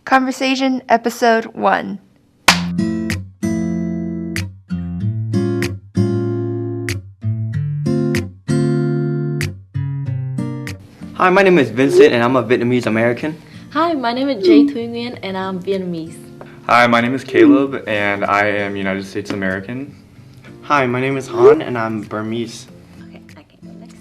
Conversation Episode 1. Hi, my name is Vincent and I'm a Vietnamese American. Hi, my name is Jay Thuy Nguyen and I'm Vietnamese. Hi, my name is Caleb and I am United States American. Hi, my name is Han and I'm Burmese. Okay, I can go next.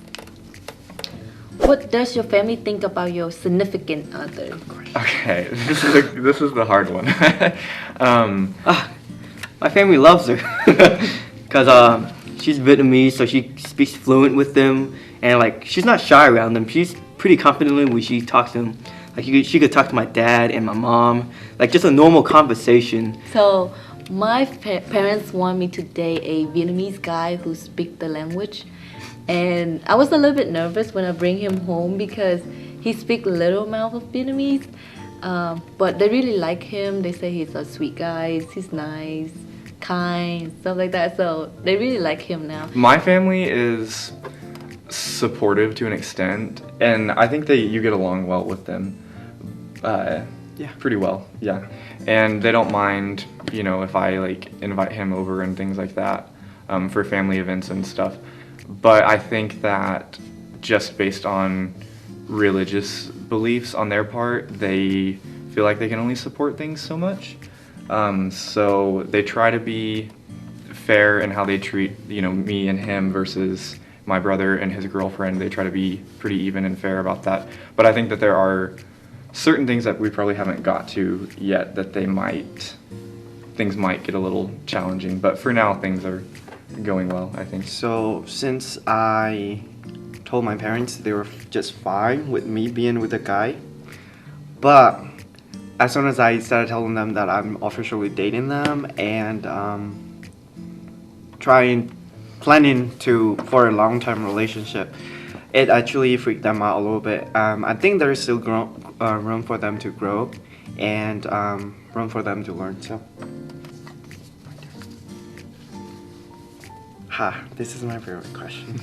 What does your family think about your significant other? Okay, this is the hard one. My family loves her because she's Vietnamese, so she speaks fluent with them, and like she's not shy around them. She's pretty confident when she talks to them. Like she could talk to my dad and my mom, like just a normal conversation. So my parents want me to date a Vietnamese guy who speaks the language, and I was a little bit nervous when I bring him home because he speaks little amount of Vietnamese, but they really like him. They say he's a sweet guy, he's nice, kind, stuff like that. So they really like him now. My family is supportive to an extent, and I think that you get along well with them. Yeah, pretty well. Yeah, and they don't mind, if I like invite him over and things like that for family events and stuff. But I think that just based on religious beliefs on their part, they feel like they can only support things so much. So they try to be fair in how they treat, me and him versus my brother and his girlfriend. They try to be pretty even and fair about that. But I think that there are certain things that we probably haven't got to yet that things might get a little challenging. But for now, things are going well, I think. So since I told my parents, they were just fine with me being with a guy. But as soon as I started telling them that I'm officially dating them and planning for a long-term relationship, it actually freaked them out a little bit. I think there's still room for them to grow and room for them to learn. So, this is my favorite question.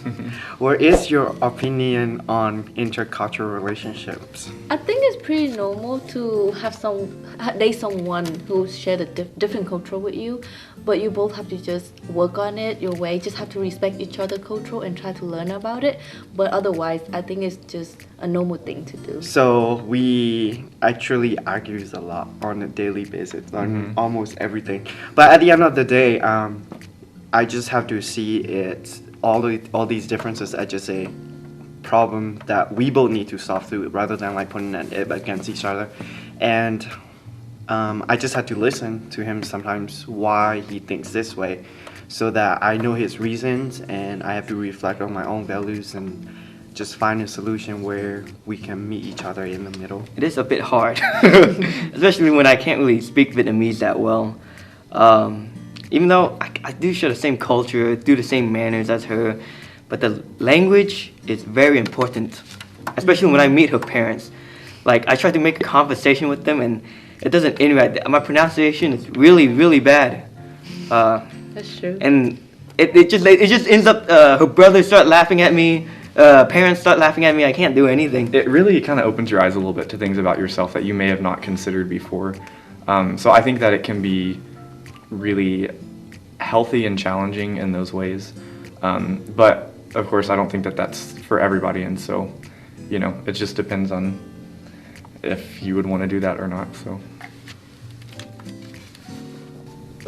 What is your opinion on intercultural relationships? I think it's pretty normal to date someone who shares a different culture with you, but you both have to just work on it your way. Just have to respect each other's culture and try to learn about it. But otherwise, I think it's just a normal thing to do. So we actually argue a lot on a daily basis on almost everything. But at the end of the day, I just have to see it all these differences as just a problem that we both need to solve through rather than like putting it against each other. And I just have to listen to him sometimes why he thinks this way so that I know his reasons, and I have to reflect on my own values and just find a solution where we can meet each other in the middle. It is a bit hard, especially when I can't really speak Vietnamese that well. Even though I do share the same culture, do the same manners as her, but the language is very important, especially when I meet her parents. Like, I try to make a conversation with them and it doesn't interact. My pronunciation is really, really bad. That's true. And it just ends up, her brothers start laughing at me, parents start laughing at me, I can't do anything. It really kind of opens your eyes a little bit to things about yourself that you may have not considered before. So I think that it can be really healthy and challenging in those ways, but of course I don't think that that's for everybody, and so it just depends on if you would want to do that or not. So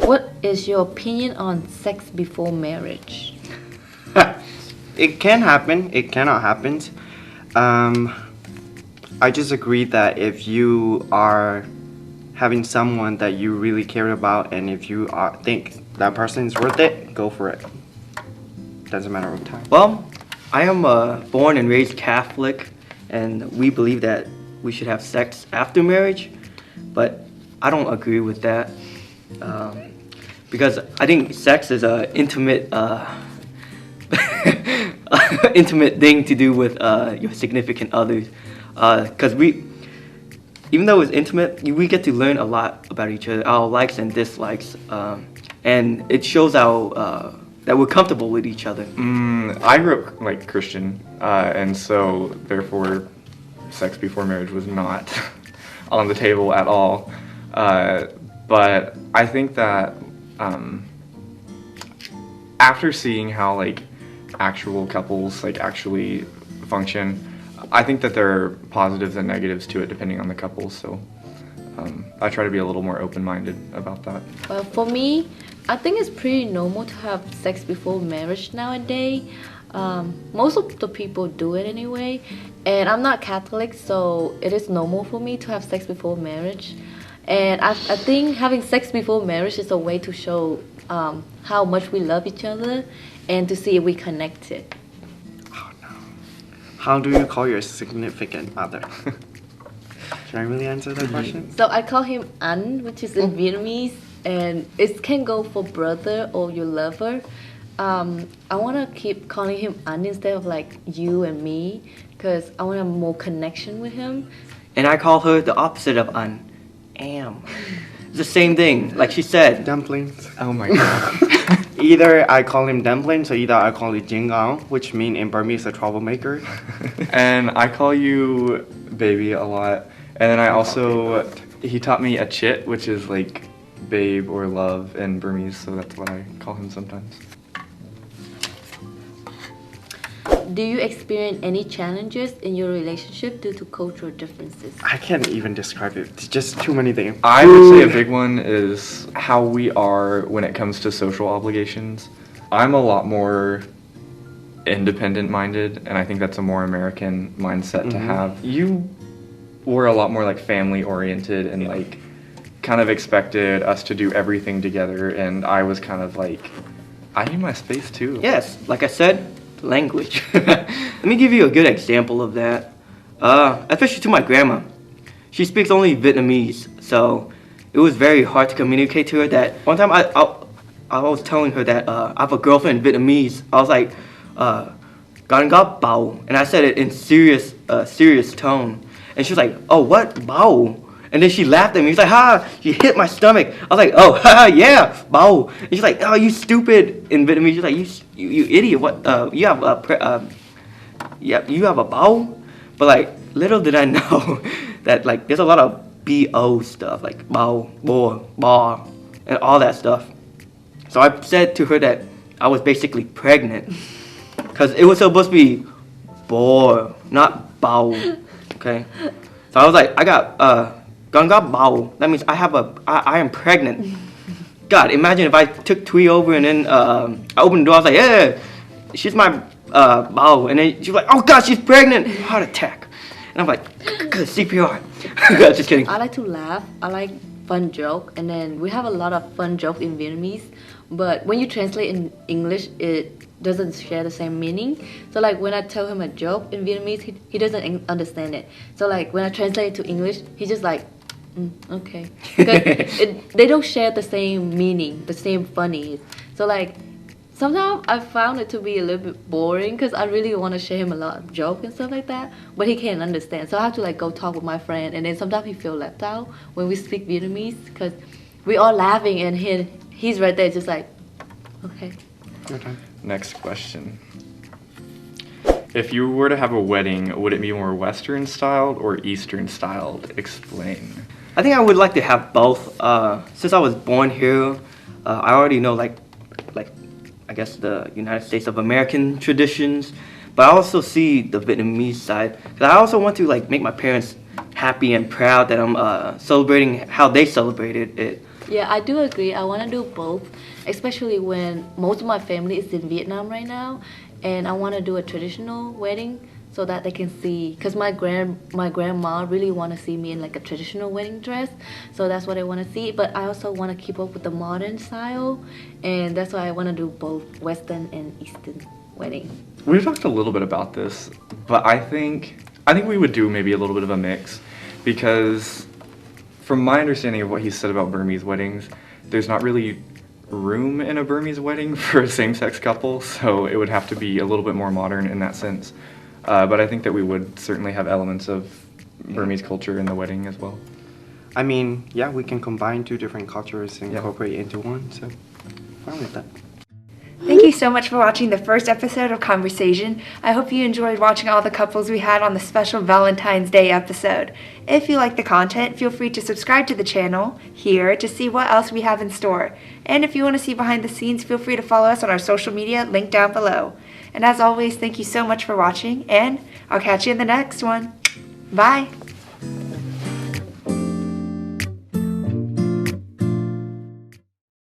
what is your opinion on sex before marriage? It can happen, it cannot happen. I just agree that if you are having someone that you really care about, and if you think that person is worth it, go for it. Doesn't matter what time. Well, I am born and raised Catholic, and we believe that we should have sex after marriage, but I don't agree with that because I think sex is an intimate intimate thing to do with your significant others, because even though it's intimate, we get to learn a lot about each other, our likes and dislikes, and it shows that we're comfortable with each other. I grew up Christian, and so therefore sex before marriage was not on the table at all. But I think that after seeing how like actual couples like actually function, I think that there are positives and negatives to it depending on the couple. So I try to be a little more open-minded about that. For me, I think it's pretty normal to have sex before marriage nowadays. Most of the people do it anyway, and I'm not Catholic, so it is normal for me to have sex before marriage. And I think having sex before marriage is a way to show how much we love each other and to see if we connected. Oh no. How do you call your significant other? Should I really answer that question? So I call him An, which is in Vietnamese, and it can go for brother or your lover. I want to keep calling him An instead of like you and me, because I want to have more connection with him. And I call her the opposite of An. Am. It's the same thing, like she said. Dumplings. Oh my god. Either I call him dumplings, or either I call it Jingao, which mean in Burmese a troublemaker. And I call you baby a lot. And then I also, he taught me a chit, which is like babe or love in Burmese, so that's what I call him sometimes. Do you experience any challenges in your relationship due to cultural differences? I can't even describe it. It's just too many things. I would say a big one is how we are when it comes to social obligations. I'm a lot more independent-minded, and I think that's a more American mindset to have. You were a lot more like family-oriented and like kind of expected us to do everything together, and I was kind of like, I need my space too. Yes, like I said, language. Let me give you a good example of that. Especially to my grandma. She speaks only Vietnamese, so it was very hard to communicate to her that one time I was telling her that I have a girlfriend in Vietnamese. I was like, "Gan gop bao," and I said it in serious tone. And she was like, "Oh, what? Bao?" And then she laughed at me. She's like, "Ha, you hit my stomach." I was like, "Oh, ha, yeah, bao." And she's like, "Oh, you stupid," in Vietnamese. She's like, you idiot. What? You have a bao?" But like, little did I know that like there's a lot of bo stuff, like bao, bo, ba, and all that stuff. So I said to her that I was basically pregnant, because it was supposed to be bo, not bao. Okay. So I was like, I got ganga bao. That means I am pregnant. God, imagine if I took Twee over and then I opened the door. I was like, "Yeah, she's my bao," and then she was like, "Oh God, she's pregnant!" Heart attack. And I'm like, CPR. Just kidding. I like to laugh. I like fun joke, and then we have a lot of fun jokes in Vietnamese. But when you translate in English, it doesn't share the same meaning. So like when I tell him a joke in Vietnamese, he doesn't understand it. So like when I translate it to English, he's just like, okay. Because they don't share the same meaning, the same funny. So like sometimes I found it to be a little bit boring because I really want to share him a lot of jokes and stuff like that, but he can't understand. So I have to like go talk with my friend, and then sometimes he feel left out when we speak Vietnamese because we all laughing and he's right there just like, okay. Okay. Next question. If you were to have a wedding, would it be more Western styled or Eastern styled? Explain. I think I would like to have both. Since I was born here, I already know like I guess the United States of American traditions, but I also see the Vietnamese side. Cause I also want to like make my parents happy and proud that I'm celebrating how they celebrated it. Yeah, I do agree. I want to do both, especially when most of my family is in Vietnam right now, and I want to do a traditional wedding so that they can see. Because my grandma really want to see me in like a traditional wedding dress, so that's what I want to see. But I also want to keep up with the modern style, and that's why I want to do both Western and Eastern wedding. We've talked a little bit about this, but I think we would do maybe a little bit of a mix, because from my understanding of what he said about Burmese weddings, there's not really room in a Burmese wedding for a same-sex couple, so it would have to be a little bit more modern in that sense. But I think that we would certainly have elements of Burmese culture in the wedding as well. I mean, yeah, we can combine two different cultures and incorporate into one, so fine with that. Thank you so much for watching the first episode of ConversAsian. I hope you enjoyed watching all the couples we had on the special Valentine's Day episode. If you like the content, feel free to subscribe to the channel here to see what else we have in store. And if you want to see behind the scenes, feel free to follow us on our social media linked down below. And as always, thank you so much for watching, and I'll catch you in the next one. Bye!